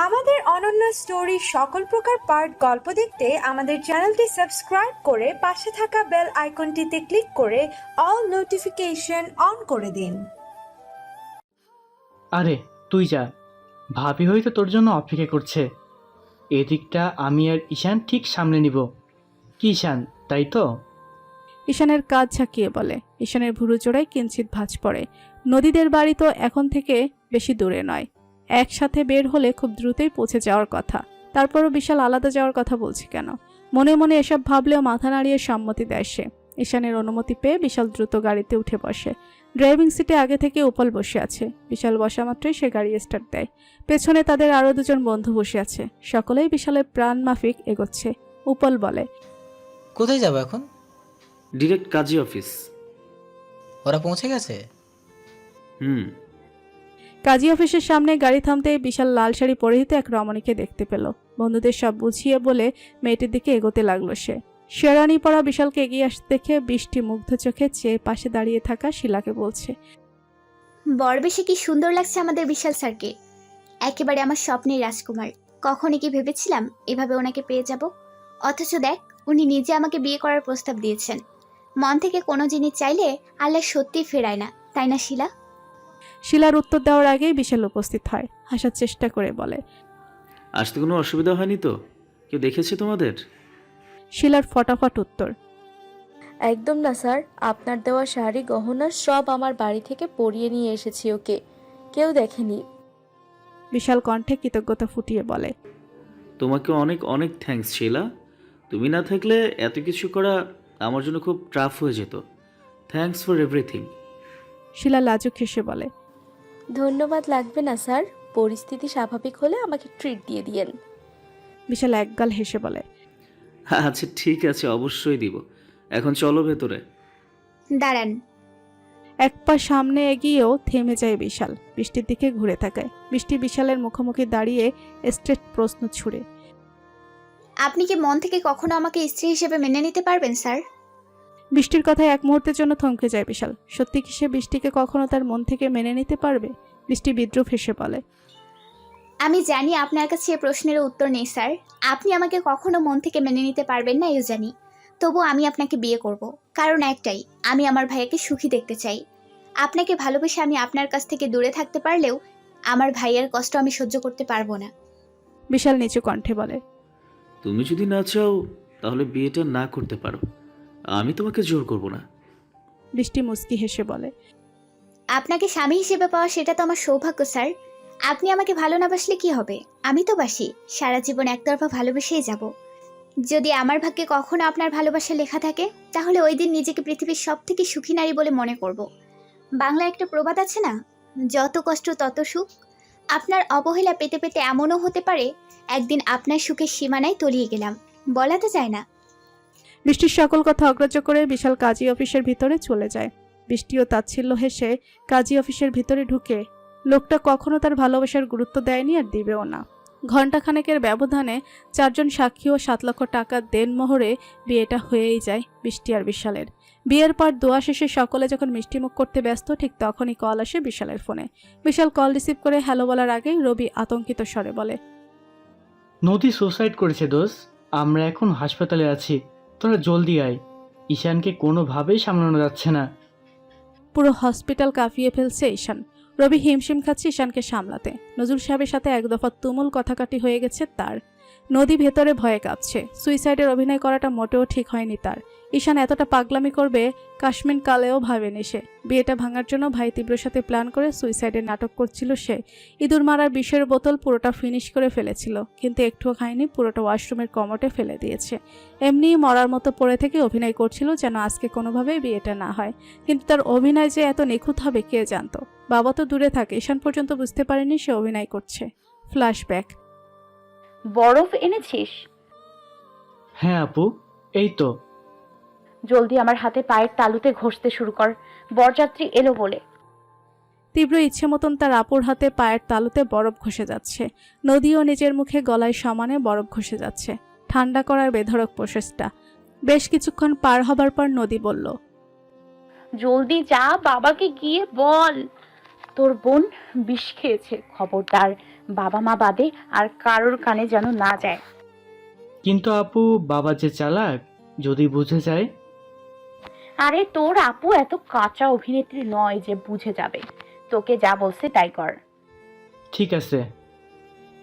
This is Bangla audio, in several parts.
আমাদের অনন্য স্টোরি সকল প্রকার পার্ট গল্প দেখতে আমাদের চ্যানেলটি সাবস্ক্রাইব করে পাশে থাকা বেল আইকনটিতে ক্লিক করে অল নোটিফিকেশন অন করে দিন। আরে তুই যা, ভাবি হয়তো তোর জন্য অপেক্ষা করছে। এদিকটা আমি আর ঈশান ঠিক সামলে নিব। কি ঈশান, তাই তো? ঈশানের কাজ ঝাঁকিয়ে বলে। ঈশানের ভুরু জোড়ায় কিঞ্চিত ভাঁজ পড়ে। নদীদের বাড়ি তো এখন থেকে বেশি দূরে নয়, একসাথে বের হলে খুব দ্রুতই পৌঁছে যাওয়ার কথা। তারপরও বিশাল আলাদা যাওয়ার কথা বলছে কেন? মনে মনে এসব ভাবলেও মাথা নাড়িয়ে সম্মতি দেয় সে। ঈশানের অনুমতি পেয়ে বিশাল দ্রুত গাড়িতে উঠে বসে। ড্রাইভিং সিটে আগে থেকে উপল বসে আছে। বিশাল বসা মাত্রই সে গাড়ি স্টার্ট দেয়। পেছনে তাদের আরও দুজন বন্ধু বসে আছে। সকলেই বিশালের প্রাণ মাফিক এগোচ্ছে। উপল বলে, কোথায় যাবো এখন? ডিরেক্ট কাজী অফিস। ওরা পৌঁছে গেছে? কাজী অফিসের সামনে গাড়ি থামতে বিশাল লাল শাড়ি পরিহিত এক রমণীকে দেখতে পেল। বন্ধুদের সব বুঝিয়ে বলে মেয়েটির দিকে এগোতে লাগলো সে। শেরানি পরা বিশালকে এগিয়ে আসতে দেখে বৃষ্টি মুগ্ধ চোখে চেয়ে পাশে দাঁড়িয়ে থাকা শিলাকে বলছে, বড় বেশি কি সুন্দর লাগছে আমাদের বিশাল স্যারকে, একেবারে আমার স্বপ্নের রাজকুমার। কখনই কি ভেবেছিলাম এভাবে ওনাকে পেয়ে যাব? অথচ দেখ, উনি নিজে আমাকে বিয়ে করার প্রস্তাব দিয়েছেন। মন থেকে কোনো জিনিস চাইলে আল্লাহ সত্যিই ফেরায় না, তাই না শিলা? শিলার উত্তর দেওয়ার আগেই বিশাল উপস্থিত হয়। হাসার চেষ্টা করে বলে, আসতে কোনো অসুবিধা হয়নি তো? কেউ দেখেছে তোমাদের? শিলার ফটাফট উত্তর, একদম না স্যার, আপনার দেওয়া শাড়ি গহনা সব আমার বাড়ি থেকে পরিয়ে নিয়ে এসেছি ওকে, কেউ দেখেনি। বিশাল কণ্ঠে কৃতজ্ঞতা ফুটিয়ে বলে, তোমাকে অনেক অনেক থ্যাঙ্কস শিলা। তুমি না থাকলে এত কিছু করা আমার জন্য খুব টাফ হয়ে যেত। Thanks for everything. শিলা লাজুক হেসে বলে, ধন্যবাদ লাগবে না স্যার, পরিস্থিতি স্বাভাবিক হলে আমাকে ট্রিট দিয়ে দিয়েন। বিশাল একগাল হেসে বলে, আচ্ছা ঠিক আছে, অবশ্যই দিব। এখন চলো ভেতরে। দাঁড়ান। এক পা সামনে এগিয়েও থেমে যায় বিশাল। বৃষ্টির দিকে ঘুরে তাকায়। বৃষ্টি বিশালের মুখোমুখি দাঁড়িয়ে স্ট্রেট প্রশ্ন ছুড়ে, আপনি কি মন থেকে কখনো আমাকে স্ত্রী হিসেবে মেনে নিতে পারবেন স্যার? বৃষ্টির কথায় এক মুহূর্তের জন্য থমকে যায় বিশাল। সত্যি কি সে বৃষ্টিকে কখনো তার মন থেকে মেনে নিতে পারবে? বৃষ্টি বিদ্রুপ হেসে বলে, আমি জানি আপনার কাছে এ প্রশ্নের উত্তর নেই স্যার। আপনি আমাকে কখনো মন থেকে মেনে নিতে পারবেন না এও জানি। তবু আমি আপনাকে বিয়ে করব, কারণ একটাই, আমি আমার ভাইয়াকে সুখী দেখতে চাই। আপনাকে ভালোবেসে আমি আপনার কাছ থেকে দূরে থাকতে পারলেও আমার ভাইয়ার কষ্ট আমি সহ্য করতে পারবো না। বিশাল নিচু কণ্ঠে বলে, তুমি যদি না চাও তাহলে বিয়েটা না করতে পারো, আমি তোমাকে জোর করব না। বৃষ্টি মুচকি হেসে বলে, আপনাকে স্বামী হিসেবে পাওয়া সেটা তো আমার সৌভাগ্য স্যার। আপনি আমাকে ভালো না বাসলে কি হবে? আমি তো বাসি, সারা জীবন একতরফা ভালোবেসেই যাব। যদি আমার ভাগ্যে কখনো আপনার ভালোবাসা লেখা থাকে, তাহলে ওই দিন নিজেকে পৃথিবীর সব থেকে সুখী নারী বলে মনে করব। বাংলায় একটা প্রবাদ আছে না, যত কষ্ট তত সুখ। আপনার অবহেলা পেতে পেতে এমনও হতে পারে একদিন আপনার সুখের সীমানায় তলিয়ে গেলাম, বলা তো যায় না। বৃষ্টির সকল কথা অগ্রাহ্য করে বিশাল কাজী অফিসের ভিতরে চলে যায়। বৃষ্টিও তাচ্ছিল্য হেসে কাজী অফিসের ভিতরে ঢুকে। লোকটা কখনো তার ভালোবাসার গুরুত্ব দেয়নি আর দিবেও না। ঘণ্টাখানেকের ব্যবধানে 4 জন সাক্ষী ও 7 লক্ষ টাকা দেনমোহরে বিয়েটা হয়েই যায় বৃষ্টি আর বিশালের। বিয়ের পর দোয়া শেষে সকলে যখন মিষ্টিমুখ করতে ব্যস্ত, ঠিক তখনই কল আসে বিশালের ফোনে। বিশাল কল রিসিভ করে হ্যালো বলার আগেই রবি আতঙ্কিত স্বরে বলে, নদী সুসাইড করেছে দোষ। আমরা এখন হাসপাতালে আছি, তোরা জলদি আয়। ঈশানকে কোনোভাবেই সামলানো যাচ্ছে না। পুরো হসপিটাল কাঁপিয়ে ফেলছে ঈশান। রবি হিমশিম খাচ্ছে ঈশানকে সামলাতে। নজরুল সাহেবের সাথে এক দফা তুমুল কথাকাটি হয়ে গেছে তার। নদী ভেতরে ভয়ে কাঁপছে। সুইসাইডের অভিনয় করাটা মোটেও ঠিক হয়নি তার। ঈশান এতটা পাগলামি করবে কাশ্মীর কালেও ভাবেনি সে। বিয়েটা ভাঙার জন্য ভাই তীব্রর সাথে প্ল্যান করে সুইসাইডের নাটক করছিল সে। ইঁদুর মারার বিষের বোতল পুরোটা ফিনিশ করে ফেলেছিল, কিন্তু একটুও খায়নি, পুরোটা ওয়াশরুমের কমোটে ফেলে দিয়েছে। এমনিই মরার মতো পড়ে থেকে অভিনয় করছিল যেন আজকে কোনোভাবেই বিয়েটা না হয়। কিন্তু তার অভিনয় যে এত নিখুঁত হবে কে জানতো। বাবা তো দূরে থাকে, ঈশান পর্যন্ত বুঝতে পারেনি সে অভিনয় করছে। ফ্ল্যাশব্যাক। বরফ এনেছিস? হ্যাঁ আপু, এই তো। জলদি আমার হাতে পায়ের তালুতে ঘষতে শুরু কর, বরযাত্রী এলো বলে। তীব্র ইচ্ছে মতন তার আপুর হাতে পায়ের তালুতে বরফ ঘষে যাচ্ছে। নদীও নিজের মুখে গলায় সমানে বরফ ঘষে যাচ্ছে। ঠান্ডা করার বেধড়ক প্রচেষ্টা। বেশ কিছুক্ষণ পার হবার পর নদী বলল, জলদি যা, বাবাকে গিয়ে বল। তোর বোন বিষ খেয়েছে, খবরদার বাবা মা বাদে আর কারোর কানে যেন না যায়। কিন্তু আপু, বাবা যে চালাক, যদি বুঝে যায়। আরে তোর আপু এত কাঁচা অভিনেত্রী নয় যে বুঝে যাবে। তোকে যা বলছে তাই কর। ঠিক আছে।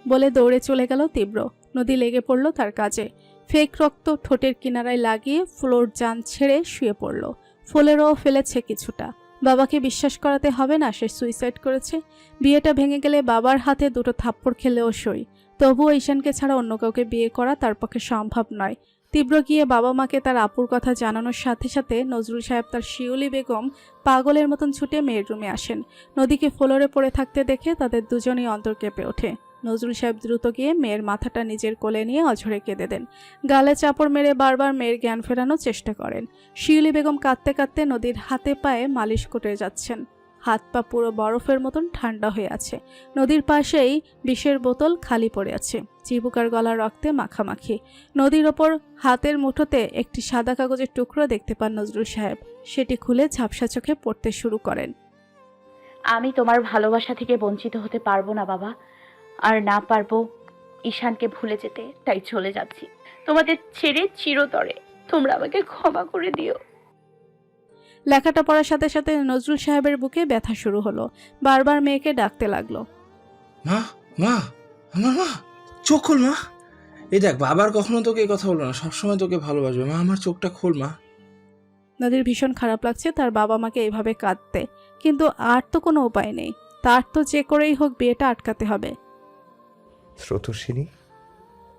বলে দৌড়ে চলে গেল তীব্র। নদী লেগে পড়ল তার কাজে। ফেক রক্ত ঠোঁটের কিনারায় লাগিয়ে ফ্লোর জান ছেড়ে শুয়ে পড়ল। ফুলেরও ফেলেছে কিছুটা। বাবাকে বিশ্বাস করাতে হবে না সে সুইসাইড করেছে। বিয়েটা ভেঙে গেলে বাবার হাতে দুটো থাপ্পড় খেলেও সই। তবুও ঈশানকে ছাড়া অন্য কাউকে বিয়ে করা তার পক্ষে সম্ভব নয়। তীব্র গিয়ে বাবা মাকে তার আপুর কথা জানানোর সাথে সাথে নজরুল সাহেব তার শিউলি বেগম পাগলের মতন ছুটে মেয়ের রুমে আসেন। নদীকে ফ্লোরে পড়ে থাকতে দেখে তাদের দুজনেই অন্তর কেঁপে ওঠে। নজরুল সাহেব দ্রুত গিয়ে মেয়ের মাথাটা নিজের কোলে নিয়ে অঝরে কেঁদে দেন। গালে চাপড় মেরে বারবার মেয়ের জ্ঞান ফেরানোর চেষ্টা করেন। শিউলি বেগম কাঁদতে কাঁদতে নদীর হাতে পায়ে মালিশ করে যাচ্ছেন। হাত পা পুরো বরফের মতন ঠান্ডা হয়ে আছে। নদীর পাশেই বিষের বোতল খালি পড়ে আছে, চিবুকার গলা রক্তে মাখামাখি। নদীর ওপর হাতের মুঠোতে একটি সাদা কাগজের টুকরো দেখতে পান নজরুল সাহেব। সেটি খুলে ঝাপসা চোখে পড়তে শুরু করেন। আমি তোমার ভালোবাসা থেকে বঞ্চিত হতে পারবো না বাবা, আর না পারবো ঈশানকে ভুলে যেতে, তাই চলে যাচ্ছি তোমাদের ছেড়ে চিরতরে। তোমরা আমাকে ক্ষমা করে দিও। লেখাটা পড়ার সাথে সাথে নজরুল সাহেবের বুকে ব্যথা শুরু হলো। বারবার মেয়েকে ডাকতে লাগলো। মা, মা, আমার মা, চোখ খোল মা। এই দেখ, বাবার কখনো তোকে এই কথা বলবো না, সবসময় তোকে ভালোবাসবে মা। আমার চোখটা খোল মা। নদীর ভীষণ খারাপ লাগছে তার বাবা মাকে এইভাবে কাঁদতে, কিন্তু আর তো কোনো উপায় নেই। তার তো যে করেই হোক বিয়েটা আটকাতে হবে। স্রোতস্বিনী,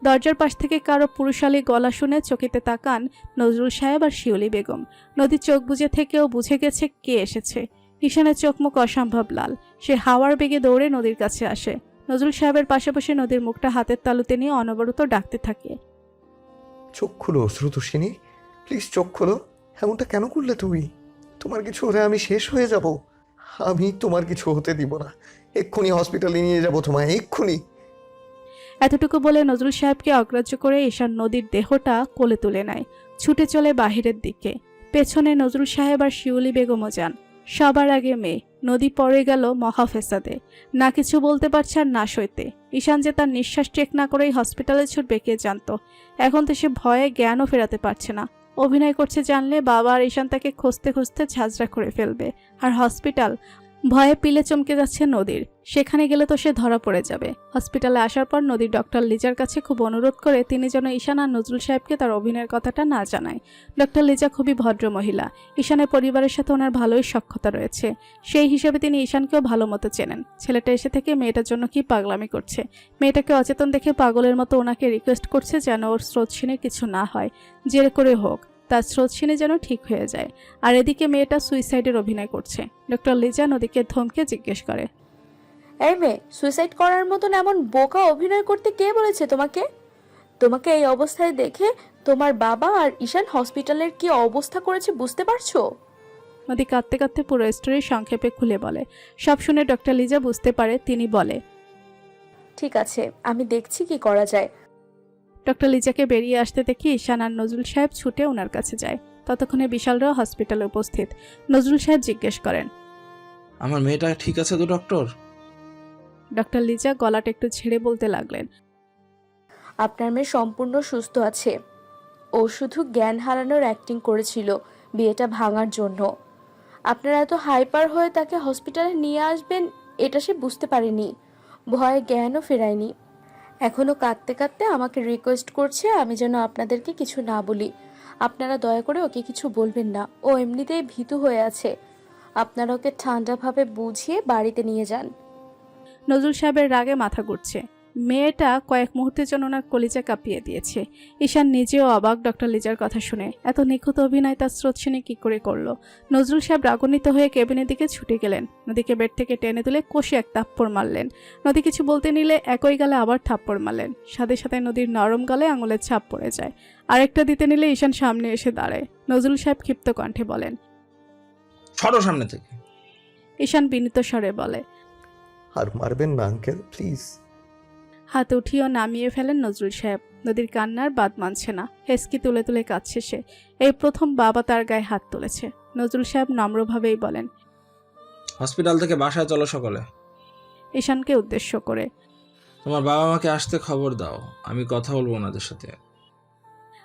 দরজার পাশ থেকে কারো পুরুষালী গলা শুনে চকিতে তাকান নজরুল সাহেব আর শিউলি বেগম। নদীর চোখ বুজে থেকেও বুঝে গেছে কে এসেছে। ঈশানের চোখ মুখ অসম্ভব লাল। সে হাওয়ার বেগে দৌড়ে নদীর কাছে আসে। নজরুল সাহেবের পাশে বসে নদীর মুখটা হাতের তালুতে নিয়ে অনবরত ডাকতে থাকে। চোখ খুলো স্রোতস্বিনী, প্লিজ চোখ খোলো। এমনটা কেন করলে তুমি? তোমার কিছু হলে আমি শেষ হয়ে যাব। আমি তোমার কিছু হতে দিব না। এক্ষুনি হসপিটালে নিয়ে যাব তোমায়, এক্ষুনি। এতটুকু বলে নজরুল সাহেবকে অগ্রাহ্য করে ঈশান নদীর দেহটা কোলে তুলে নেয়। ছুটে চলে বাহিরের দিকে। পেছনে নজরুল সাহেব আর শিউলি বেগমও যান। সবার আগে মেয়ে। নদী পড়ে গেল মহাফেসাদে। না কিছু বলতে পারছে আর না সইতে। ঈশান যে তার নিঃশ্বাস চেক না করেই হসপিটালে ছুটবে কে জানতো। এখন তো সে ভয়ে জ্ঞানও ফেরাতে পারছে না। অভিনয় করছে জানলে বাবা আর ঈশান তাকে খুঁজতে খুঁজতে ঝাঁঝরা করে ফেলবে। আর হসপিটাল, ভয়ে পিলে চমকে যাচ্ছে নদীর। সেখানে গেলে তো সে ধরা পড়ে যাবে। হসপিটালে আসার পর নদীর ডক্টর লিজার কাছে খুব অনুরোধ করে তিনি যেন ঈশান আর নজরুল সাহেবকে তার অভিনয়ের কথাটা না জানায়। ডক্টর লিজা খুবই ভদ্র মহিলা। ঈশানের পরিবারের সাথে ওনার ভালোই সখ্যতা রয়েছে। সেই হিসেবে তিনি ঈশানকেও ভালো মতো চেনেন। ছেলেটা এসে থেকে মেয়েটার জন্য কি পাগলামি করছে। মেয়েটাকে অচেতন দেখে পাগলের মতো ওনাকে রিকোয়েস্ট করছে যেন ওর স্রোতস্বিনীর কিছু না হয়, জেরে করে হোক তার স্রোতস্বিনী যেন ঠিক হয়ে যায়। আর এদিকে মেয়েটা সুইসাইডের অভিনয় করছে। ডক্টর লিজা নদীকে ধমকে জিজ্ঞেস করে, এই মেয়ে, সুইসাইড করার মতন এমন বোকা অভিনয় করতে কে বলেছে তোমাকে? তোমাকে এই অবস্থায় দেখে তোমার বাবা আর ঈশান হসপিটালের কি অবস্থা করেছে বুঝতে পারছো? নদী কাঁদতে কাঁদতে পুরো স্টোরি সংক্ষেপে খুলে বলে। সব শুনে ডক্টর লিজা বুঝতে পারে। তিনি বলে, ঠিক আছে, আমি দেখছি কি করা যায়। ডক্টর লিজাকে বেরিয়ে আসতে দেখি ঈশান আর নজরুল সাহেব ছুটে ওনার কাছে যায়। ততক্ষণে বিশালরাও হসপিটালে উপস্থিত। নজরুল সাহেব জিজ্ঞেস করেন, আমার মেয়েটা ঠিক আছে তো ডক্টর? ডক্টর লিজা গলাটা একটু ছেড়ে বলতে লাগলেন, আপনার মেয়ে সম্পূর্ণ সুস্থ আছে। ও শুধু জ্ঞান হারানোর অ্যাক্টিং করেছিল বিয়েটা ভাঙার জন্য। আপনারা এত হাইপার হয়ে তাকে হসপিটালে নিয়ে আসবেন এটা সে বুঝতে পারেনি। ভয়ে জ্ঞানও ফেরায়নি। এখনও কাঁদতে কাঁদতে আমাকে রিকোয়েস্ট করছে আমি যেন আপনাদেরকে কিছু না বলি। আপনারা দয়া করে ওকে কিছু বলবেন না। ও এমনিতেই ভীতু হয়ে আছে। আপনারা ওকে ঠান্ডাভাবে বুঝিয়ে বাড়িতে নিয়ে যান। নজরুল সাহেবের রাগে মাথা ঘুরছে। মেয়েটা কয়েক মুহূর্তের জন্য ওনার কলিজা কাঁপিয়ে দিয়েছে। ঈশান নিজেও অবাক ডক্টর লিজার কথা শুনে। এত নিখুঁত অভিনয় তার স্রোতস্বিনী কি করে করলো। নজরুল সাহেব রাগান্বিত হয়ে কেবিনের দিকে ছুটে গেলেন। নদীকে বেড থেকে টেনে তুলে কষে এক থাপ্পড় মারলেন। নদী কিছু বলতে নিলে একই গালে আবার থাপ্পড় মারলেন। সাথে সাথে নদীর নরম গালে আঙুলের ছাপ পড়ে যায়। আরেকটা দিতে নিলে ঈশান সামনে এসে দাঁড়ায়। নজরুল সাহেব ক্ষিপ্ত কণ্ঠে বলেন, সরো সামনে থেকে। ঈশান বিনীত স্বরে বলে, আর মারবেন না আঙ্কেল, প্লিজ। হাত উঠিয়েও নামিয়ে ফেলেন নজরুল সাহেব। নদীর কান্নার বাদ মানছে না। হেসকি তুলে তুলে কাঁদছে সে। এই প্রথম বাবা তার গায়ে হাত তুলেছে। নজরুল সাহেব নম্রভাবেই বলেন, হসপিটাল থেকে বাসায় চলো সকলে। ঈশানকে উদ্দেশ্য করে। তোমার বাবা মাকে আসতে খবর দাও, আমি কথা বলবো ওনাদের সাথে।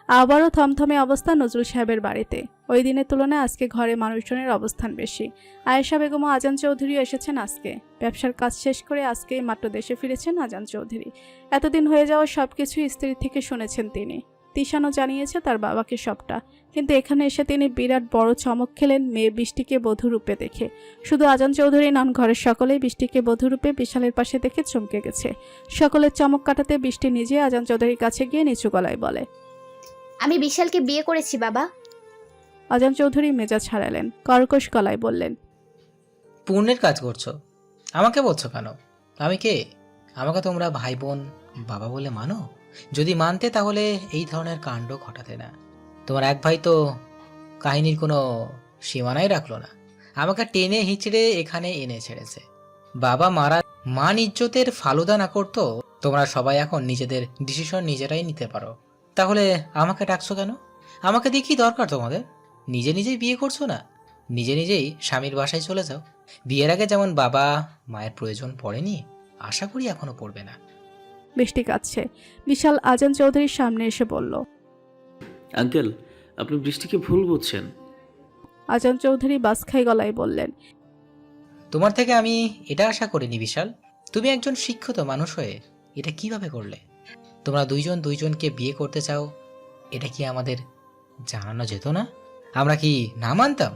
আবারও থমথমে অবস্থা নজরুল সাহেবের বাড়িতে। ওই দিনের তুলনায় আজকে ঘরে মানুষজনের অবস্থান বেশি। আয়েশা বেগম ও আজান চৌধুরীও এসেছেন আজকে। ব্যবসার কাজ শেষ করে আজকেই মাত্র দেশে ফিরেছেন আজান চৌধুরী। এতদিন হয়ে যাওয়া সবকিছু স্ত্রীর থেকে শুনেছেন তিনি। তিশানও জানিয়েছে তার বাবাকে সবটা, কিন্তু এখানে এসে তিনি বিরাট বড় চমক খেলেন মেয়ে বৃষ্টিকে বধূরূপে দেখে। শুধু আজান চৌধুরী নন, ঘরের সকলেই বৃষ্টিকে বধূরূপে বিশালের পাশে দেখে চমকে গেছে। সকলের চমক কাটাতে বৃষ্টি নিজে আজান চৌধুরীর কাছে গিয়ে নিচু গলায় বলে, আমি বিশালকে বিয়ে করেছি বাবা। আজান চৌধুরী মেজাজ হারালেন, কর্কশ গলায় বললেন, পুণ্যের কাজ করছো, আমাকে বলছো কেন? আমি কে? আমাকে তোমরা ভাই বোন বাবা বলে মানো? যদি মানতে তাহলে এই ধরনের কাণ্ড ঘটাতে না। তোমার এক ভাই তো কাহিনীর কোনো সীমানাই রাখলো না, আমাকে টেনে হিচড়ে এখানে এনে ছেড়েছে। বাবা মারা মান ইজ্জতের ফালুদা না করতো, তোমরা সবাই এখন নিজেদের ডিসিশন নিজেরাই নিতে পারো। তাহলে আমাকে ডাকছো কেন? আমাকে দিয়ে কি দরকার তোমাদের? নিজে নিজেই বিয়ে করছো না? নিজে নিজেই স্বামীর বাসায় চলে যাও। বিয়ের আগে যেমন বাবা মায়ের প্রয়োজন পড়েনি, আশা করি এখনো পড়বে না। বৃষ্টি কাঁদছে। বিশাল আজান চৌধুরীর সামনে এসে বলল, আঙ্কেল, আপনি বৃষ্টিকে ভুল বুঝছেন। আজান চৌধুরী বাসখাই গলায় বললেন, তোমার থেকে আমি এটা আশা করিনি বিশাল। তুমি একজন শিক্ষিত মানুষ হয়ে এটা কিভাবে করলে? তোমরা দুইজন দুইজনকে বিয়ে করতে চাও, এটা কি আমাদের জানানো যেত না? আমরা কি না মানতাম?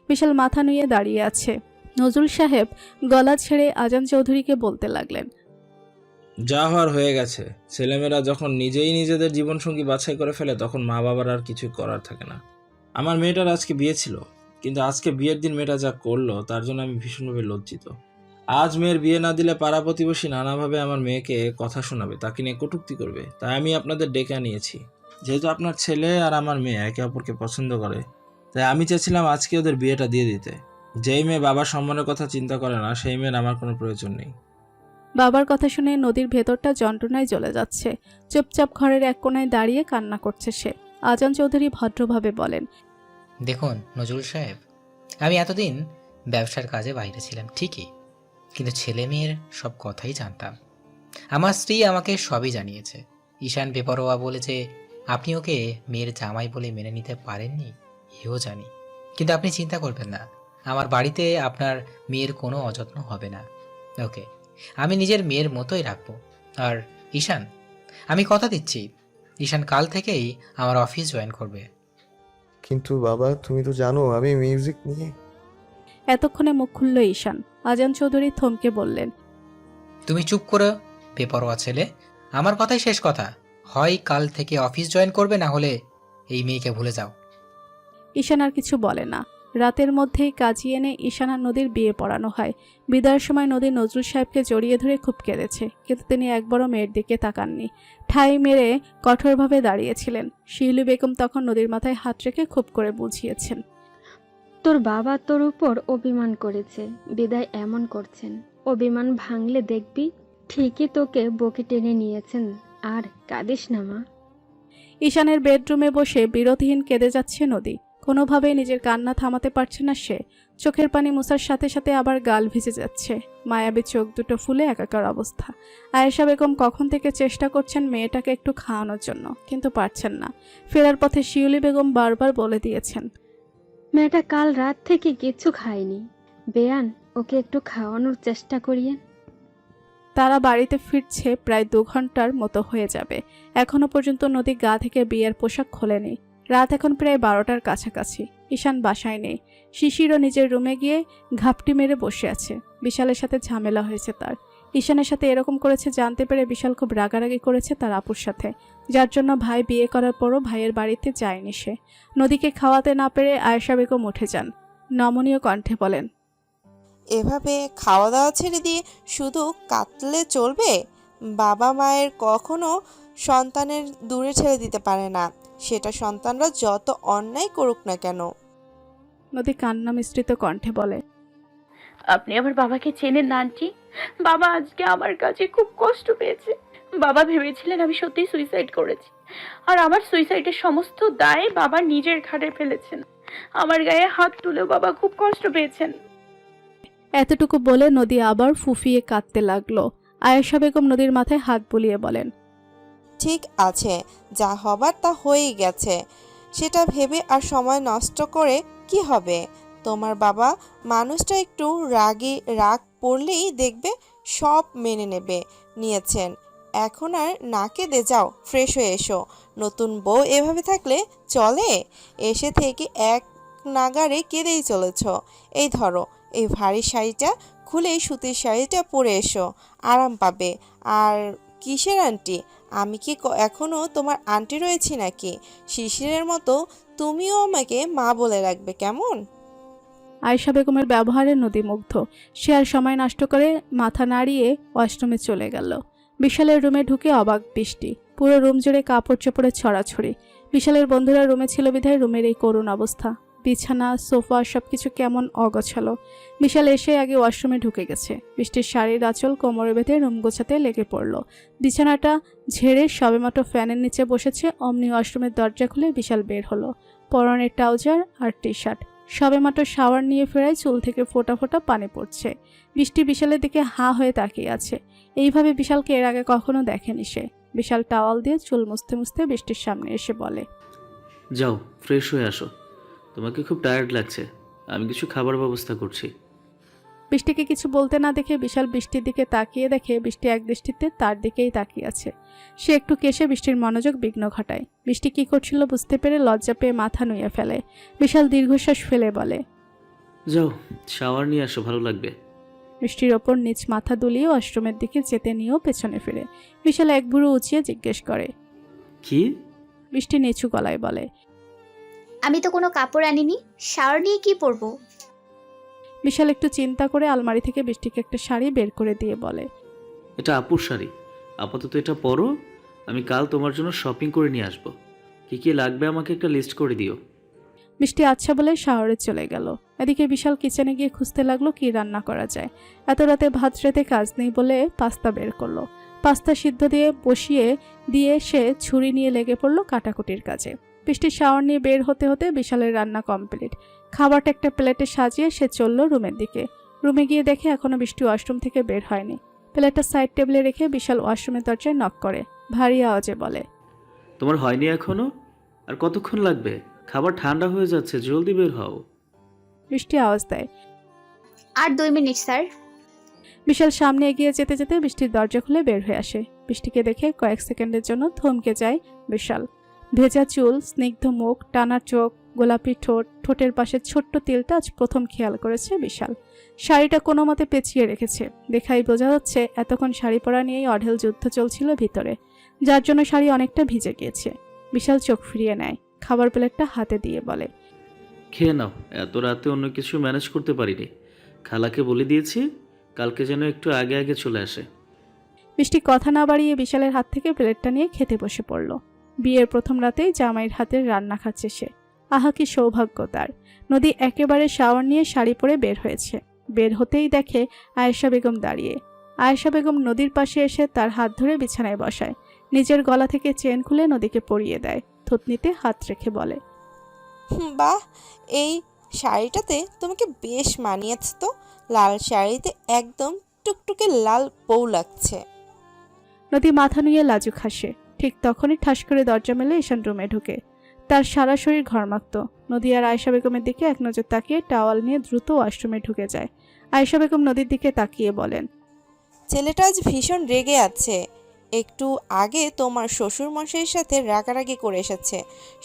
বিশাল মাথা নুয়ে দাঁড়িয়ে আছে। নজরুল সাহেব গলা ছেড়ে আজান চৌধুরীকে বলতে লাগলেন, যা হওয়ার হয়ে গেছে। ছেলেমেয়েরা যখন নিজেই নিজেদের জীবনসঙ্গী বাছাই করে ফেলে তখন মা বাবার আর কিছু করার থাকে না। আমার মেয়েটার আজকে বিয়ে ছিল, কিন্তু আজকে বিয়ের দিন মেয়েটা যা করলো তার জন্য আমি ভীষণভাবে লজ্জিত। আজ মেয়ের বিয়ে না দিলে পাড়া প্রতিবেশী নানাভাবে আমার মেয়েকে কথা শোনাবে, তাকে নিয়ে কটূক্তি করবে। তাই আমি আপনাদের ডেকে আনিয়েছি। যেহেতু আপনার ছেলে আর আমার মেয়ে একে অপরকে পছন্দ করে, তাই আমি চেয়েছিলাম আজকে ওদের বিয়েটা দিয়ে দিতে। যেই মেয়ে বাবার সম্মানের কথা চিন্তা করে না, সেই মেয়ের আমার কোনো প্রয়োজন নেই। বাবার কথা শুনে নদীর ভেতরটা যন্ত্রণায় জ্বলে যাচ্ছে। চুপচাপ ঘরের এক কোণায় দাঁড়িয়ে কান্না করছে সে। আজান চৌধুরী ভদ্রভাবে বলেন, দেখুন নজরুল সাহেব, আমি এতদিন ব্যবসার কাজে বাইরে ছিলাম ঠিকই, কিন্তু ছেলে মেয়ের সব কথাই জানতাম। আমার স্ত্রী আমাকে সবই জানিয়েছে। ঈশান বেপরোয়া বলে যে আপনি ওকে মেয়ের জামাই বলে মেনে নিতে পারেননি, এও জানি। কিন্তু আপনি চিন্তা করবেন না, আমার বাড়িতে আপনার মেয়ের কোনো অযত্ন হবে না। ওকে আমি নিজের মেয়ের মতোই রাখবো। আর ঈশান, আমি কথা দিচ্ছি, ঈশান কাল থেকেই আমার অফিস জয়েন করবে। কিন্তু বাবা, তুমি তো জানো আমি মিউজিক নিয়ে। এতক্ষণে মুখ খুলল ঈশান। আজান চৌধুরী থমকে বললেন, তুমি চুপ করো বেপরোয়া ছেলে, আমার কথাই শেষ কথা। হয় কাল থেকে অফিস জয়েন করবে, না হলে এই মেয়েকে ভুলে যাও। ঈশান আর কিছু বলে না। রাতের মধ্যেই কাজী এনে ঈশান আর নদীর বিয়ে পড়ানো হয়। বিদায়ের সময় নদী নজরুল সাহেবকে জড়িয়ে ধরে খুব কেঁদেছে, কিন্তু তিনি একবারও মেয়ের দিকে তাকাননি। ঠাই মেরে কঠোরভাবে দাঁড়িয়েছিলেন। শিউলি বেগম তখন নদীর মাথায় হাত রেখে খুব করে বুঝিয়েছেন, তোর বাবা তোর উপর অভিমান করেছে, বিদায় এমন করছেন। অভিমান ভাঙলে দেখবি ঠিকই তোকে বকে টেনে নিয়েছেন। আর কাঁদিস না মা। ঈশানের বেডরুমে বসে বিরতিহীন কেঁদে যাচ্ছে নদী। কোনোভাবেই নিজের কান্না থামাতে পারছে না সে। চোখের পানি মোছার সাথে সাথে আবার গাল ভিজে যাচ্ছে। মায়াবী চোখ দুটো ফুলে একাকার অবস্থা। আয়েশা বেগম কখন থেকে চেষ্টা করছেন মেয়েটাকে একটু খাওয়ানোর জন্য, কিন্তু পারছেন না। ফেরার পথে শিউলি বেগম বারবার বলে দিয়েছেন, মেয়েটা কাল রাত থেকে কিচ্ছু খায়নি। বেয়ান, ওকে একটু খাওয়ানোর চেষ্টা করিয়েন। তারা বাড়িতে ফিরছে প্রায় 2 ঘন্টার মতো হয়ে যাবে। এখনো পর্যন্ত নদী গা থেকে বিয়ের পোশাক খোলেনি। রাত এখন প্রায় 12টার কাছাকাছি। ঈশান বাসায় নেই। শিশিরও নিজের রুমে গিয়ে ঘাপটি মেরে বসে আছে। বিশালের সাথে ঝামেলা হয়েছে তার। ঈশানের সাথে এরকম করেছে জানতে পেরে বিশাল খুব রাগারাগি করেছে তার আপুর সাথে, যার জন্য ভাই বিয়ে করার পরও ভাইয়ের বাড়িতে যায়নি সে। নদীকে খাওয়াতে না পেরে আয়েশা বেগম উঠে যান। নমনীয় কণ্ঠে বলেন, এভাবে খাওয়া দাওয়া ছেড়ে দিয়ে শুধু কাতলে চলবে? বাবা মায়ের কখনো সন্তানের দূরে ছেড়ে দিতে পারে না, সেটা সন্তানরা যত অন্যায় করুক না কেন। নদী কান্না মিশ্রিত কণ্ঠে বলে, আপনি আমার বাবাকে চেনেন না আন্টি? বাবা আজকে আমার কাছে খুব কষ্ট পেয়েছে। বাবা ভেবেছিলেন আমি সত্যি সুইসাইড করেছি, আর আমার সুইসাইডের সমস্ত দায় বাবা নিজের ঘাড়ে ফেলেছেন। আমার গায়ে হাত তুলেও বাবা খুব কষ্ট পেয়েছেন। এতটুকু বলে নদী আবার ফুফিয়ে কাঁদতে লাগলো। আয়েশা বেগম নদীর মাথায় হাত বুলিয়ে বলেন, ঠিক আছে, যা হবার তা হয়েই গেছে, সেটা ভেবে আর সময় নষ্ট করে কি হবে? তোমার বাবা মানুষটা একটু রাগ পড়লেই দেখবে সব মেনে নিয়েছেন। এখন আর না কেঁদে যাও, ফ্রেশ হয়ে এসো। নতুন বউ এভাবে থাকলে চলে? এসে থেকে এক নাগাড়ে কেঁদেই চলেছ। এই ধরো, এই ভারী শাড়িটা খুলে সুতির শাড়িটা পরে এসো, আরাম পাবে। আর কিসের আন্টি? আমি কি এখনো তোমার আন্টি রয়েছি নাকি? শিশিরের মতো তুমিও আমাকে মা বলে রাখবে, কেমন? আয়েশা বেগমের ব্যবহারে নদী মুগ্ধ। সে আর সময় নষ্ট করে মাথা নাড়িয়ে ওয়াশরুমে চলে গেল। বিশালের রুমে ঢুকে অবাক বৃষ্টি। পুরো রুম জুড়ে কাপড় চোপড়ে ছড়াছড়ি। বিশালের বন্ধুরা রুমে ছিল বিধায় রুমের এই করুণ অবস্থা। বিছানা, সোফা সবকিছু কেমন অগোছালো। বিশাল এসে আগে ওয়াশরুমে ঢুকে গেছে। বৃষ্টির শাড়ির আঁচল কোমরে বেঁধে রুম গোছাতে লেগে পড়ল। বিছানাটা ঝেড়ে সবেমাত্র ফ্যানের নিচে বসেছে, অমনি ওয়াশরুমের দরজা খুলে বিশাল বের হলো। পরনের ট্রাউজার আর টি শার্ট। সবেমাত্র শাওয়ার নিয়ে ফেরায় চুল থেকে ফোঁটা ফোঁটা পানি পড়ছে। বৃষ্টি বিশালের দিকে হাঁ হয়ে তাকিয়ে আছে। এইভাবে বিশালকে এর আগে কখনো দেখেনি সে। বিশাল টাওয়াল দিয়ে চুল মুছতে মুছতে বৃষ্টির সামনে এসে বলে, যাও, ফ্রেশ হয়ে আসো। তোমাকে খুব টায়ার্ড লাগছে, আমি কিছু খাবার ব্যবস্থা করছি। বৃষ্টিকে কিছু বলতে না দেখে বিশাল বৃষ্টির দিকে তাকিয়ে দেখে বৃষ্টি এক দৃষ্টিতে তার দিকেই তাকিয়ে আছে। সে একটু কেশে বৃষ্টির মনোযোগ বিঘ্ন ঘটায়। বৃষ্টি কি করছিল বুঝতে পেরে লজ্জা পেয়ে মাথা নুয়ে ফেলে। বিশাল দীর্ঘশ্বাস ফেলে বলে, যাও, শাওয়ার নিয়ে আসো, ভালো লাগবে। বৃষ্টির ওপর নিচ মাথা দুলিয়ে ওয়াশরুমের দিকে যেতে নিয়েও পেছনে ফিরে। বিশাল এক ভুরু উঁচিয়ে জিজ্ঞেস করে, কি? বৃষ্টি নিচু গলায় বলে, আমি তো কোনো কাপড় আনিনি, শাওয়ার নিয়ে কি পরবো? বিশাল একটু চিন্তা করে আলমারি থেকে বৃষ্টিকে একটা শাড়ি বের করে দিয়ে বলে, এটা আপুর শাড়ি, আপাতত এটা পরো। আমি কাল তোমার জন্য শপিং করে নিয়ে আসবো। কি কি লাগবে আমাকে একটা লিস্ট করে দিও। বৃষ্টি আচ্ছা বলে শাওয়ারে চলে গেল। এদিকে বিশাল কিচেনে গিয়ে খুঁজতে লাগলো কি রান্না করা যায়। এত রাতে ভাত রেতে কাজ নেই বলে পাস্তা বের করলো। পাস্তা সিদ্ধ দিয়ে বসিয়ে দিয়ে সে ছুরি নিয়ে লেগে পড়লো কাটাকুটির কাজে। বৃষ্টির শাওয়ার নিয়ে বের হতে হতে বিশালের রান্না কমপ্লিট। খাবারটা একটা প্লেটে সাজিয়ে সে চলল রুমের দিকে। রুমে গিয়ে দেখে এখনো বৃষ্টি ওয়াশরুম থেকে বের হয়নি। প্লেটটা সাইড টেবিলে রেখে বিশাল ওয়াশরুমের দরজায় নক করে ভারী আওয়াজে বলে, তোমার হয়নি এখনো? আর কতক্ষণ লাগবে? খাবার ঠান্ডা হয়ে যাচ্ছে, জলদি বের হও। বৃষ্টি আওয়াজ দেয়। আর 2 মিনিট স্যার। বিশাল সামনে এগিয়ে যেতে যেতে বৃষ্টির দরজা খুলে বের হয়ে আসে। বৃষ্টিকে দেখে কয়েক সেকেন্ডের জন্য থমকে যায় বিশাল। ভেজা চুল, স্নিগ্ধ মুখ, টানা চোখ, গোলাপি ঠোঁট, ঠোঁটের পাশে ছোট্ট তিলটা আজ প্রথম খেয়াল করেছে বিশাল। শাড়িটা কোনো মতে পেঁচিয়ে রেখেছে। দেখাই বোঝা যাচ্ছে এতক্ষণ শাড়ি পরা নিয়েই অঢেল যুদ্ধ চলছিল ভিতরে, যার জন্য শাড়ি অনেকটা ভিজে গিয়েছে। বিশাল চোখ ফিরিয়ে নেয়, খাবার প্লেটটা হাতে দিয়ে বলে, খেয়ে নাও, এত রাতে অন্য কিছু ম্যানেজ করতে পারিনি। খালাকে বলে দিয়েছি কালকে যেন একটু আগে আগে চলে আসে। বৃষ্টি কথা না বাড়িয়ে বিশালের হাত থেকে প্লেটটা নিয়ে খেতে বসে পড়ল। বিয়ের প্রথম রাতেই জামাইয়ের হাতের রান্না খাচ্ছে সে। আহা কি সৌভাগ্য তার। নদী একেবারে শাওয়ার নিয়ে শাড়ি পরে বের হয়েছে। বের হতেই দেখে আয়েশা বেগম দাঁড়িয়ে। আয়েশা বেগম নদীর পাশে এসে তার হাত ধরে বিছানায় বসায়। নিজের গলা থেকে চেন খুলে নদীকে পরিয়ে দেয়। থুতনিতে হাত রেখে বলে, বাহ, এই শাড়িটাতে তোমাকে বেশ মানিয়েছে তো। লাল শাড়িতে একদম টুকটুকে লাল বউ লাগছে। নদী মাথা নুয়ে লাজুক হাসে। ঠিক তখনই ঠাস করে দরজা মেলে ঈশান রুমে ঢুকে। তার সারা শরীর ঘরমাক্ত। নদী আর আয়েশা বেগমের দিকে এক নজর তাকিয়ে টাওয়াল নিয়ে দ্রুত ওয়াশরুমে ঢুকে যায়। আয়েশা বেগম নদীর দিকে তাকিয়ে বলেন, ছেলেটা আজ ভীষণ রেগে আছে। একটু আগে তোমার শ্বশুর মশাইয়ের সাথে রাগারাগি করে এসেছে।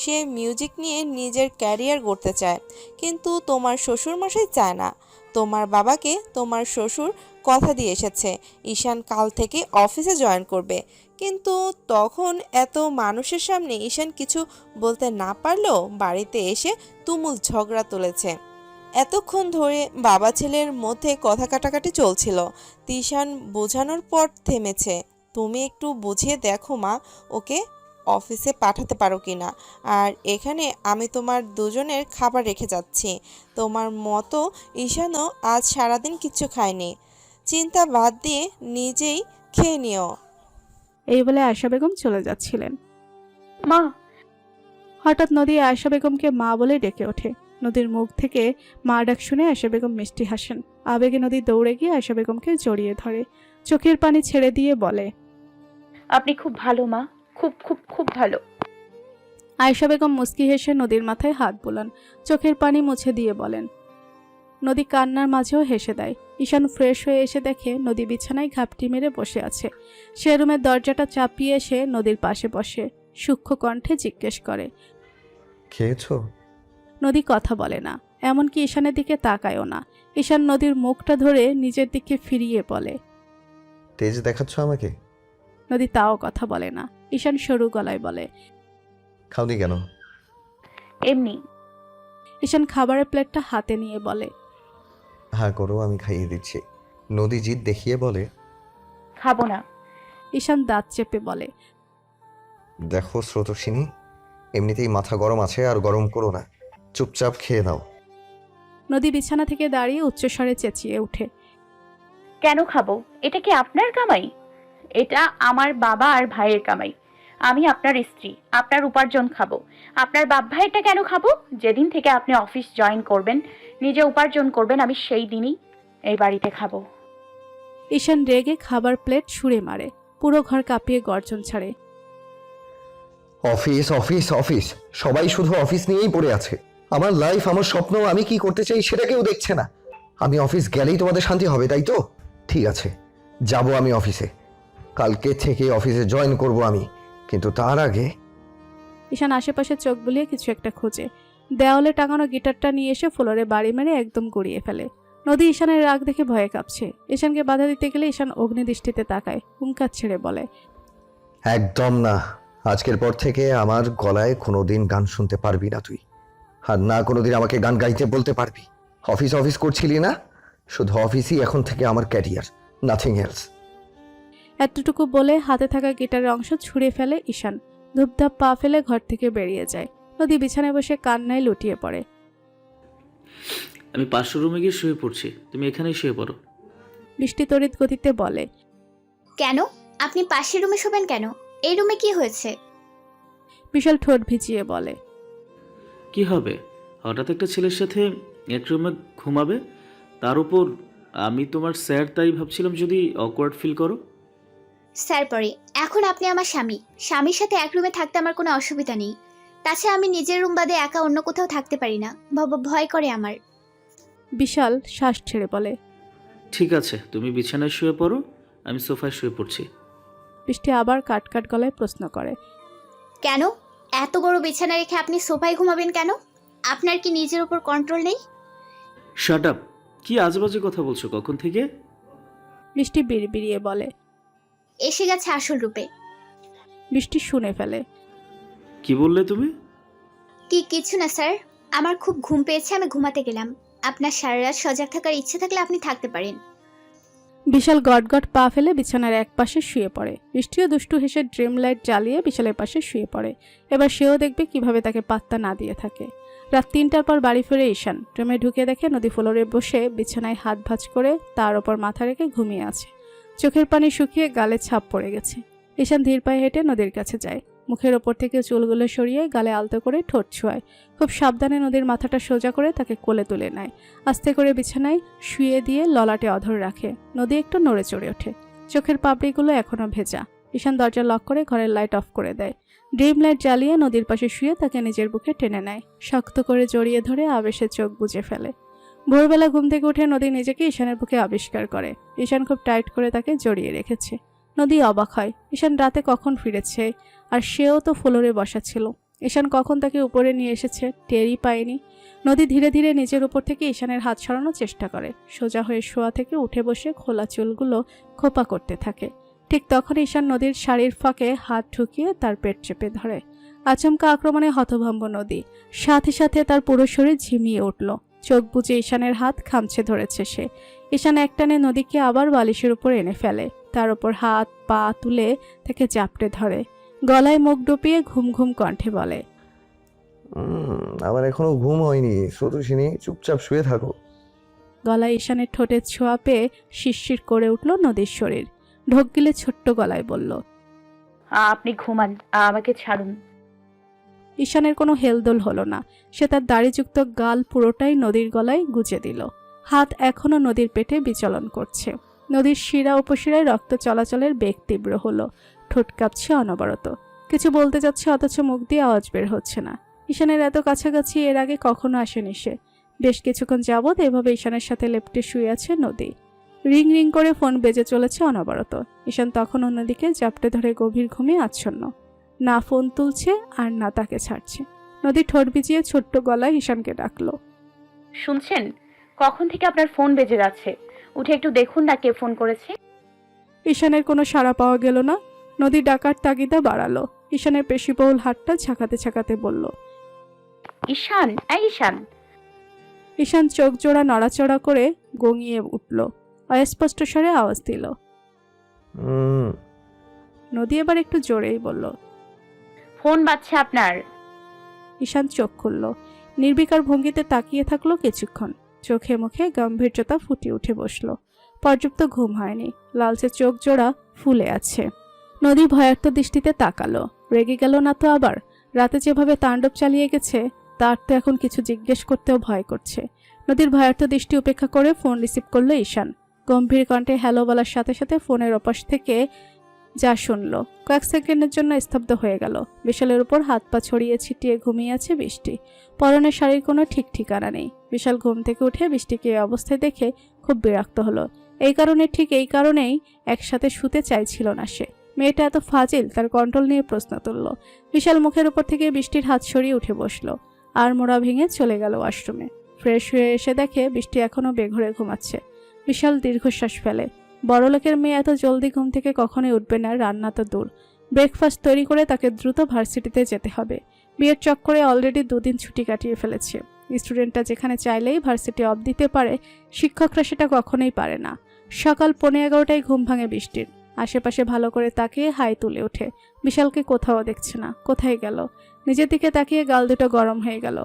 সে মিউজিক নিয়ে নিজের ক্যারিয়ার গড়তে চায়, কিন্তু তোমার শ্বশুর মশাই চায় না। তোমার বাবাকে তোমার শ্বশুর কথা দিয়ে এসেছে ঈশান কাল থেকে অফিসে জয়েন করবে, কিন্তু তখন এত মানুষের সামনে ঈশান কিছু বলতে না পারলেও বাড়িতে এসে তুমুল ঝগড়া তুলেছে। এতক্ষণ ধরে বাবা ছেলের মধ্যে কথা কাটাকাটি চলছিল। তিশান বোঝানোর পর থেমেছে। তুমি একটু বুঝিয়ে দেখো মা, ওকে অফিসে পাঠাতে পারো কিনা। আর এখানে আমি তোমার দুজনের খাবার রেখে যাচ্ছি। তোমার মতো ঈশানও আজ সারাদিন কিচ্ছু খায়নি। চিন্তা বাদ দিয়ে নিজেই খেয়ে নিও। এই বলে আয়েশা বেগম চলে যাচ্ছিলেন। মা, হঠাৎ নদী আয়েশা বেগমকে মা বলে ডেকে ওঠে। নদীর মুখ থেকে মা ডাক শুনে আয়েশা বেগম মিষ্টি হাসেন। আবেগে নদী দৌড়ে গিয়ে আয়েশা বেগমকে জড়িয়ে ধরে, চোখের পানি ছেড়ে দিয়ে বলে, আপনি খুব ভালো মা, খুব খুব খুব ভালো। আয়েশা বেগম মুস্কি হেসে নদীর মাথায় হাত বোলান, চোখের পানি মুছে দিয়ে বলেন। নদী কান্নার মাঝেও হেসে দেয়। ঈশান ফ্রেশ হয়ে এসে দেখে নদী বিছানায় ঘাপটি মেরে বসে আছে। সে রুমের দরজাটা চাপিয়ে এসে নদীর পাশে বসে সূক্ষ্ম কণ্ঠে জিজ্ঞেস করে। খেয়েছো? নদী কথা বলে না, এমনকি ঈশানের দিকে তাকায়ও না। ঈশান নদীর মুখটা ধরে নিজের দিকে ফিরিয়ে বলে, তেজ দেখাচ্ছ আমাকে? নদী তাও কথা বলে না। ঈশান সরু গলায় বলে, খাওনি কেন? এমনি। ঈশান খাবারের প্লেটটা হাতে নিয়ে বলে, হ্যাঁ করো, আমি খাইয়ে দিচ্ছি। নদী জিদ দেখিয়ে বলে, খাবো না। ঈশান দাঁত চেপে বলে, দেখো স্রোতস্বিনী, এমনিতেই মাথা গরম আছে, আর গরম করো না, চুপচাপ খেয়ে নাও। নদী বিছানা থেকে দাঁড়িয়ে উচ্চস্বরে চেঁচিয়ে ওঠে, কেন খাবো? এটা কি আপনার কামাই? এটা আমার বাবা আর ভাইয়ের কামাই। আমি আপনার স্ত্রী, আপনার উপার্জন খাবো। আপনার বাপ ভাইয়েরটা কেন খাবো? যেদিন থেকে আপনি অফিস জয়েন করবেন, নিজে উপার্জন করবেন, আমি সেই দিনই এই বাড়িতে খাবো। ঈশান রেগে খাবার প্লেট ছুঁড়ে মারে, পুরো ঘর কাঁপিয়ে গর্জন ছাড়ে। অফিস অফিস অফিস, সবাই শুধু অফিস নিয়েই পড়ে আছে। আমার লাইফ, আমার স্বপ্ন, আমি কি করতে চাই সেটা কেউ দেখছে না। আমি অফিস গেলেই তোমাদের শান্তি হবে, তাই তো? ঠিক আছে, যাব আমি অফিসে। কালকে থেকে অফিসে জয়েন করব আমি, কিন্তু তার আগে। ঈশান আশেপাশে চোখ বুলিয়ে কিছু একটা খোঁজে। দেওয়ালে টাঙানো গিটারটা নিয়ে এসে ফ্লোরে বাড়ি মেরে একদম গড়িয়ে ফেলে। নদী ঈশানের রাগ দেখে ভয়ে কাঁপছে। ঈশানকে বাধা দিতে গেলে ঈশান অগ্নিদৃষ্টিতে তাকায়, হুঙ্কার ছেড়ে বলে, একদম না, আজকের পর থেকে আমার গলায় কোনোদিন গান শুনতে পারবি না তুই, আর না কোনোদিন আমাকে গান গাইতে বলতে পারবি। অফিস অফিস করছিলি না, শুধু অফিসই এখন থেকে আমার ক্যারিয়ার, নাথিং এলস। এতটুকু বলে হাতে থাকা গিটারের অংশ ছুঁড়ে ফেলে ঈশান। ধূপধাপ পা ফেলে ঘর থেকে বেরিয়ে যায়। নদী বিছানায় বসে কান্নায় লুটিয়ে পড়ে। আমি 500 রুমে গিয়ে শুয়ে পড়ছি, তুমি এখানেই শুয়ে পড়ো। বৃষ্টি তড়িৎ গতিতে বলে, কেন? আপনি পাশের রুমে শোবেন কেন? এই রুমে কি হয়েছে? বিশাল ঠোঁট ভিজিয়ে বলে, কি হবে, হঠাৎ একটা ছেলের সাথে এক রুমে ঘুমাবে, তার উপর আমি তোমার স্যার, তাই ভাবছিলাম যদি অকওয়ার্ড ফিল করো। স্যার পরে, এখন আপনি আমার স্বামী। স্বামীর সাথে এক রুমে থাকতে আমার কোনো অসুবিধা নেই। তাছাড়া আমি নিজের রুম বাদে একা অন্য কোথাও থাকতে পারি না, ভয় করে আমার। বিশাল শ্বাস ছেড়ে বলে, ঠিক আছে, তুমি বিছানায় শুয়ে পড়ো, আমি সোফায় শুয়ে পড়ছি। বৃষ্টি আবার কাট কাট গলায় প্রশ্ন করে, কেন? এত বড় বিছানা রেখে আপনি সোফায় ঘুমাবেন কেন? আপনার কি নিজের উপর কন্ট্রোল নেই? শাট আপ, কি আজেবাজে কথা বলছো কখন থেকে? বৃষ্টি বিড়বিড়িয়ে বলে, এসে গেছে আসল রূপে। বৃষ্টি শুনে ফেলে। কি বললে তুমি? কিছু না স্যার, আমার খুব ঘুম পেয়েছে, আমি ঘুমাতে গেলাম। আপনার সারা রাত সজাগ থাকার ইচ্ছে থাকলে আপনি থাকতে পারেন। বিশাল গটগট পা ফেলে বিছানার এক পাশে শুয়ে পড়ে। বৃষ্টিও দুষ্টু হেসে ড্রিম লাইট জ্বালিয়ে বিশালের পাশে শুয়ে পড়ে। এবার সেও দেখবে কিভাবে তাকে পাত্তা না দিয়ে থাকে। রাত 3টার পর বাড়ি ফিরে ঈশান রুমে ঢুকে দেখে নদী ফ্লোরে বসে বিছানায় হাত ভাঁজ করে তার ওপর মাথা রেখে ঘুমিয়ে আছে। চোখের পানি শুকিয়ে গালে ছাপ পড়ে গেছে। ঈশান ধীর পায়ে হেঁটে নদীর কাছে যায়। মুখের ওপর থেকে চুলগুলো সরিয়ে গালে আলতো করে ঠোঁট ছোঁয়ায়। খুব সাবধানে নদীর মাথাটা সোজা করে তাকে কোলে তুলে নেয়। আস্তে করে বিছানায় শুয়ে দিয়ে ললাটে অধর রাখে। নদী একটু নড়ে চড়ে ওঠে। চোখের পাপড়িগুলো এখনো ভেজা। ঈশান দরজা লক করে ঘরের লাইট অফ করে দেয়। ড্রিম লাইট জ্বালিয়ে নদীর পাশে শুয়ে তাকে নিজের বুকে টেনে নেয়। শক্ত করে জড়িয়ে ধরে আবেশে চোখ বুজে ফেলে। ভোরবেলা ঘুম থেকে উঠে নদী নিজেকে ঈশানের বুকে আবিষ্কার করে। ঈশান খুব টাইট করে তাকে জড়িয়ে রেখেছে। নদী অবাক হয়, ঈশান রাতে কখন ফিরেছে, আর সেও তো ফ্লোরে বসা ছিল। ঈশান কখন তাকে উপরে নিয়ে এসেছে টেরই পায়নি। নদী ধীরে ধীরে নিজের উপর থেকে ঈশানের হাত সরানোর চেষ্টা করে। সোজা হয়ে শোয়া থেকে উঠে বসে খোলা চুলগুলো খোপা করতে থাকে। ঠিক তখন ঈশান নদীর শাড়ির ফাঁকে হাত ঢুকিয়ে তার পেট চেপে ধরে। আচমকা আক্রমণে হতভম্ব নদী। সাথে সাথে তার পুরো শরীর ঝিমিয়ে উঠল। চোখ বুজে ঈশানের হাত খামছে ধরেছে সে। ঈশান একটানে নদীকে আবার বালিশের উপর এনে ফেলে। তার উপর হাত পা তুলে তাকে চাপড়ে ধরে। গলায় মুখ ডুবিয়ে ঘুম ঘুম কণ্ঠে বলে, আমার এখনো ঘুম হয়নি স্রোতস্বিনী, চুপচাপ শুয়ে থাকো। গলায় ঈশানের ঠোঁটের ছোঁয়া পেয়ে শিরশির করে উঠল নদীর শরীর। ঢোক গিলে ছোট্ট গলায় বলল, আপনি ঘুমান, আমাকে ছাড়ুন। ঈশানের কোনো হেলদোল হলো না। সে তার দাড়িযুক্ত গাল পুরোটাই নদীর গলায় গুজে দিল। হাত এখনো নদীর পেটে বিচলন করছে। নদীর শিরা উপশিরায় রক্ত চলাচলের বেগ তীব্র হলো। ঠোঁট কাঁপছে অনবরত। কিছু বলতে যাচ্ছে অথচ মুখ দিয়ে আওয়াজ বের হচ্ছে না। ঈশানের এত কাছাকাছি এর আগে কখনো আসেনি সে। বেশ কিছুক্ষণ যাবৎ এভাবে ঈশানের সাথে লেপ্টে শুয়ে আছে নদী। রিং রিং করে ফোন বেজে চলেছে অনবরত। ঈশান তখন অন্যদিকে জাপটে ধরে গভীর ঘুমে আচ্ছন্ন। না ফোন তুলছে আর না তাকে ছাড়ছে। নদী ঠোঁট ভিজিয়ে ছোট্ট গলায় ঈশানকে ডাকলো। শুনছেন? কখন থেকে আপনার ফোন বেজে যাচ্ছে। উঠে একটু দেখুন না কে ফোন করেছে। ঈশানের কোনো সাড়া পাওয়া গেল না। নদী ডাকার তাগিদা বাড়ালো। ঈশানের পেশিবহুল হাতটা ঝাঁকাতে ঝাঁকাতে বলল, ঈশান, এই ঈশান। ঈশান চোখ জোড়া নড়াচড়া করে গঙিয়ে উঠল। অস্পষ্ট স্বরে আওয়াজ দিল। নদী এবার একটু জোরেই বলল, ফোন বাজছে আপনার। ঈশান চোখ খুলল। নির্বিকার ভঙ্গিতে তাকিয়ে থাকলো কিছুক্ষণ। চোখে মুখে গম্ভীর্যতা ফুটে উঠে বসল। পর্যাপ্ত ঘুম হয়নি। লালচে চোখ জোড়া ফুলে আছে। নদী ভয়ার্ত দৃষ্টিতে তাকালো। রেগে গেল না তো আবার? রাতে যেভাবে তাণ্ডব চালিয়ে গেছে তার তো এখন কিছু জিজ্ঞেস করতেও ভয় করছে। নদীর ভয়ার্ত দৃষ্টি উপেক্ষা করে ফোন রিসিভ করলো ঈশান। গম্ভীর কণ্ঠে হ্যালো বলার সাথে সাথে ফোনের ওপাশ থেকে যা শুনল কয়েক সেকেন্ডের জন্য স্তব্ধ হয়ে গেল। বিশালের উপর হাত পা ছড়িয়ে ছিটিয়ে ঘুমিয়ে আছে বৃষ্টি। পরনের শাড়ির কোনো ঠিক ঠিকানা নেই। বিশাল ঘুম থেকে উঠে বৃষ্টিকে এই অবস্থায় দেখে খুব বিরক্ত হলো। এই কারণেই একসাথে শুতে চাইছিল না সে। মেয়েটা এত ফাজিল, তার কন্ট্রোল নিয়ে প্রশ্ন তুলল। বিশাল মুখের উপর থেকে বৃষ্টির হাত সরিয়ে উঠে বসলো আর মোড়া ভেঙে চলে গেল ওয়াশরুমে। ফ্রেশ হয়ে এসে দেখে বৃষ্টি এখনো বেঘরে ঘুমাচ্ছে। বিশাল দীর্ঘশ্বাস ফেলে। বড়লোকের মেয়ে এত জলদি ঘুম থেকে কখনোই উঠবে না, রান্না তো দূর। ব্রেকফাস্ট তৈরি করে তাকে দ্রুত ভার্সিটিতে যেতে হবে। বিয়ের চক্করে অলরেডি 2 দিন ছুটি কাটিয়ে ফেলেছে। স্টুডেন্টটা যেখানে চাইলেই ভার্সিটি অফ দিতে পারে, শিক্ষকরা সেটা কখনোই পারে না। সকাল 11:15টায় ঘুম ভাঙে বৃষ্টির। আশেপাশে ভালো করে তাকিয়ে হাই তুলে ওঠে। বিশালকে কোথাও দেখছে না। কোথায় গেল? নিজের দিকে তাকিয়ে গাল দুটো গরম হয়ে গেল।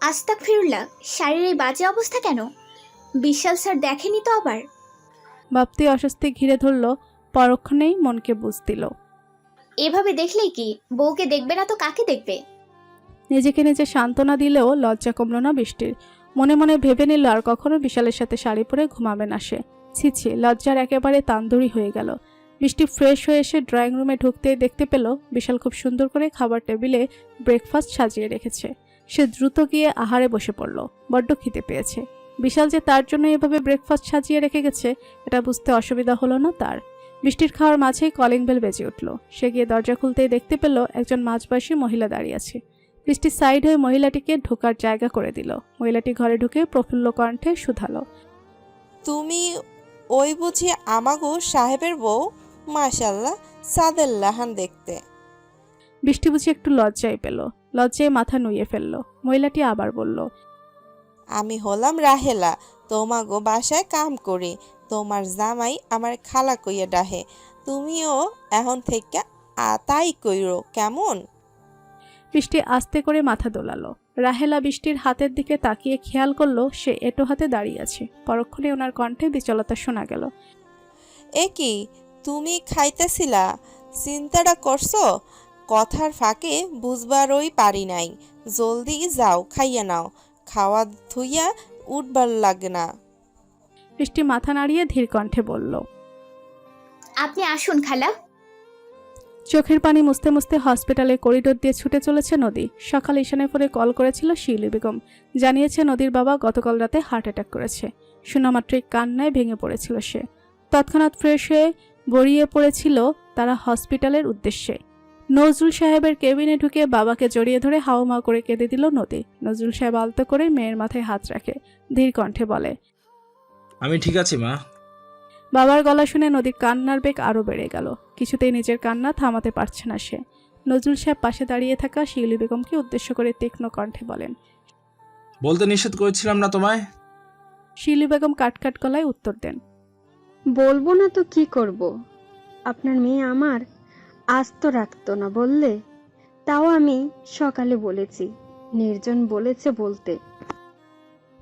আস্তাগফিরুল্লাহ, শাড়ির এই বাজে অবস্থা কেন? বিশাল স্যার দেখেনি তো আবার? ভাবতে অস্বস্তি ঘিরে ধরল। পরক্ষণেই মনকে বুঝ দিল। এভাবে দেখলেই কি বউকে দেখবে না তো কাকে দেখবে? নিজেকে নিজে সান্ত্বনা দিলেও লজ্জা কমল না বৃষ্টির। মনে মনে ভেবে নিল আর কখনো বিশালের সাথে শাড়ি পরে ঘুমাবে না সে। ছি, লজ্জার একেবারে তান্দুরি হয়ে গেল। বৃষ্টি ফ্রেশ হয়ে এসে ড্রয়িং রুমে ঢুকতেই দেখতে পেল বিশাল খুব সুন্দর করে খাবার টেবিলে ব্রেকফাস্ট সাজিয়ে রেখেছে। সে দ্রুত গিয়ে আহারে বসে পড়ল। বড্ড খিদে পেয়েছে। বিশাল যে তার জন্য এভাবে ব্রেকফাস্ট সাজিয়ে রেখে গেছে এটা বুঝতে অসুবিধা হলো না তার। বৃষ্টির খাওয়ার মাঝেই কলিং বেল বেজে উঠল। সে গিয়ে দরজা খুলতেই দেখতে পেল একজন মাঝবয়সী মহিলা দাঁড়িয়ে আছে। বৃষ্টি সাইড হয়ে মহিলাটিকে ঢোকার জায়গা করে দিল। মহিলাটি ঘরে ঢুকে প্রফুল্ল কণ্ঠে শুধালো, তুমি ওই বুঝি আমাগো সাহেবের বউ? মাশাল্লাহ, সাদের লাহান দেখতে। বৃষ্টি বুঝি একটু লজ্জায় পেল। লজ্জায় মাথা নুইয়ে ফেলল। মহিলাটি আবার বলল, আমি হলাম রাহেলা, তোমাগো বাসায় কাম করি। তোমার জামাই আমার খালা কইয়া ডাহে। তুমিও এখন থেকে তাই কইরো কেমন? বৃষ্টি আস্তে করে মাথা দোলালো। রাহেলা বৃষ্টির হাতের দিকে তাকিয়ে খেয়াল করলো সে এটো হাতে দাঁড়িয়ে আছে। পরক্ষণে ওনার কণ্ঠে বিচলতা শোনা গেল। এ কি, তুমি খাইতেছিলা? চিন্তাটা করছো? কথার ফাঁকে বুঝবারই পারি নাই। জলদি যাও, খাইয়া নাও। খাওয়া ধুইয়া উঠবার লাগে না। বৃষ্টি মাথা নাড়িয়ে ধীর কণ্ঠে বলল, আপনি আসুন খালা। চোখের পানি মুছতে মুছতে হসপিটালে করিডোর দিয়ে ছুটে চলেছে নদী। সকালে ঈশানের ফোনে কল করেছিল শিউলি বেগম। জানিয়েছে নদীর বাবা গতকাল রাতে হার্ট অ্যাটাক করেছে। শোনামাত্রই কান্নায় ভেঙে পড়েছিল সে। তৎক্ষণাৎ ফ্রেশ হয়ে বেরিয়ে পড়েছিল তারা হসপিটালের উদ্দেশ্যে। নজরুল সাহেবের কেবিনে ঢুকে বাবাকে জড়িয়ে ধরে হাওমাও করে কেঁদে দিল নদী। নজরুল সাহেব আলতো করে মেয়ের মাথায় হাত রাখে। ধীর কণ্ঠে বলে, আমি ঠিক আছি মা। বাবার গলা শুনে নদীর কান্নার বেগ আরো বেড়ে গেল। কিছুতেই নিজের কান্না থামাতে পারছে না সে। নজরুল সাহেব পাশে দাঁড়িয়ে থাকা শিউলি বেগমকে উদ্দেশ্য করে তীক্ষ্ণ কণ্ঠে বলেন, বলতে নিষেধ করেছিলাম না তোমায়? শিউলি বেগম কাটকাট গলায় উত্তর দেন, বলবো না তো কি করব? আপনার মেয়ে আমার আস্ত রাখতো না বললে? তাও আমি সকালে বলেছি, নির্জন বলেছে বলতে।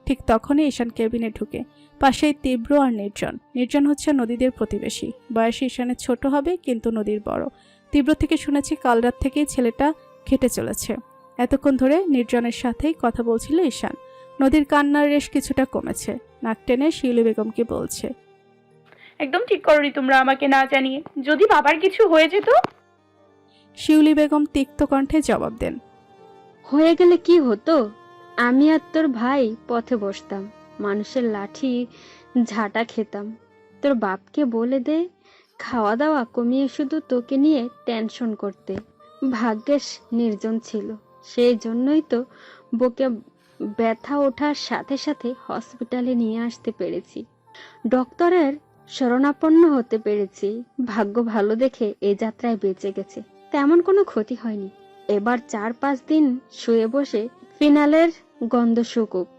ঠিক তখনই ঈশান কেবিনে ঢুকে। পাশেই তীব্র আর নির্জন। নির্জন হচ্ছে নদীদের প্রতিবেশী। বয়সে ঈশানের ছোট হবে কিন্তু নদীর বড়। তীব্র থেকে শুনেছি কাল রাত থেকেই ছেলেটা খেটে চলেছে। এতক্ষণ ধরে নির্জনের সাথেই কথা বলছিল ঈশান। নদীর কান্নার রেশ কিছুটা কমেছে। নাক টেনে শিউলি বেগমকে বলছে, একদম ঠিক করনি তোমরা আমাকে না জানিয়ে। যদি বাবার কিছু হয়ে যেত। শিউলি বেগম তিক্ত কণ্ঠে জবাব দেন, হয়ে গেলে কি হতো? আমি আর তোর ভাই পথে বসতাম, মানুষের লাঠি ঝাঁটা খেতাম। তোর বাপকে বলে দে খাওয়া দাওয়া কমিয়ে শুধু তোকে নিয়ে টেনশন করতে। ভাগ্যেস নির্জন ছিল, সেই জন্যই তো বুকে ব্যথা ওঠার সাথে সাথে হসপিটালে নিয়ে আসতে পেরেছি, ডক্টরের শরণাপন্ন হতে পেরেছি। ভাগ্য ভালো দেখে এই যাত্রায় বেঁচে গেছে, তেমন কোনো ক্ষতি হয়নি। এবার 4-5 দিন শুয়ে বসে ফিনালের গন্ধ শুকুক।